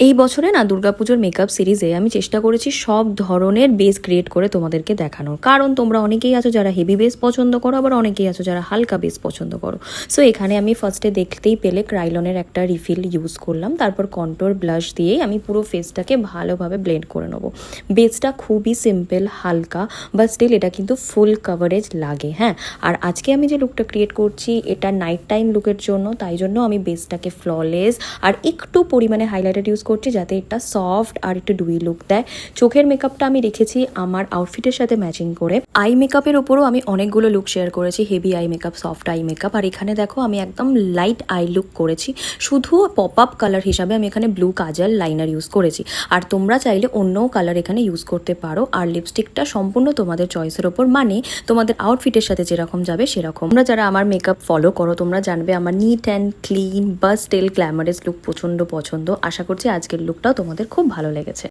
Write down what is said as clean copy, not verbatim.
এই বছরে না দুর্গাপুজোর মেকআপ সিরিজে আমি চেষ্টা করেছি সব ধরনের বেস ক্রিয়েট করে তোমাদেরকে দেখানোর, কারণ তোমরা অনেকেই আছো যারা হেভি বেস পছন্দ করো, আবার অনেকেই আছো যারা হালকা বেস পছন্দ করো। সো এখানে আমি ফার্স্টে দেখতেই পেলে ক্রাইলনের একটা রিফিল ইউজ করলাম, তারপর কন্ট্রোর ব্লাশ দিয়েই আমি পুরো ফেসটাকে ভালোভাবে ব্লেন্ড করে নেবো। বেসটা খুবই সিম্পল হালকা, বাট স্টিল এটা কিন্তু ফুল কভারেজ লাগে। হ্যাঁ, আর আজকে আমি যে লুকটা ক্রিয়েট করছি এটা নাইট টাইম লুকের জন্য, তাই জন্য আমি বেসটাকে ফ্ললেস আর একটু পরিমাণে হাইলাইটার ইউজ করছি যাতে এটা সফট আর একটু ডুই লুক দেয়। চোখের মেকআপটা আমি রেখেছি আমার আউটফিটের সাথে ম্যাচিং করে। আই মেকআপের ওপরও আমি অনেকগুলো লুক শেয়ার করেছি, heavy eye makeup, soft eye makeup, আর এখানে দেখো আমি একদম লাইট আই লুক করেছি। শুধু পপ আপ কালার হিসাবে আমি এখানে ব্লু কাজল লাইনার ইউজ করেছি, আর তোমরা চাইলে অন্য কালার এখানে ইউজ করতে পারো। আর লিপস্টিকটা সম্পূর্ণ তোমাদের চয়েসের ওপর, মানে তোমাদের আউটফিটের সাথে যেরকম যাবে সেরকম। তোমরা যারা আমার মেকআপ ফলো করো তোমরা জানবে আমার নিট অ্যান্ড ক্লিন বা স্টিল গ্ল্যামারাস লুক প্রচণ্ড পছন্দ। আশা করছি আজকের লুকটাও তোমাদের খুব ভালো লেগেছে।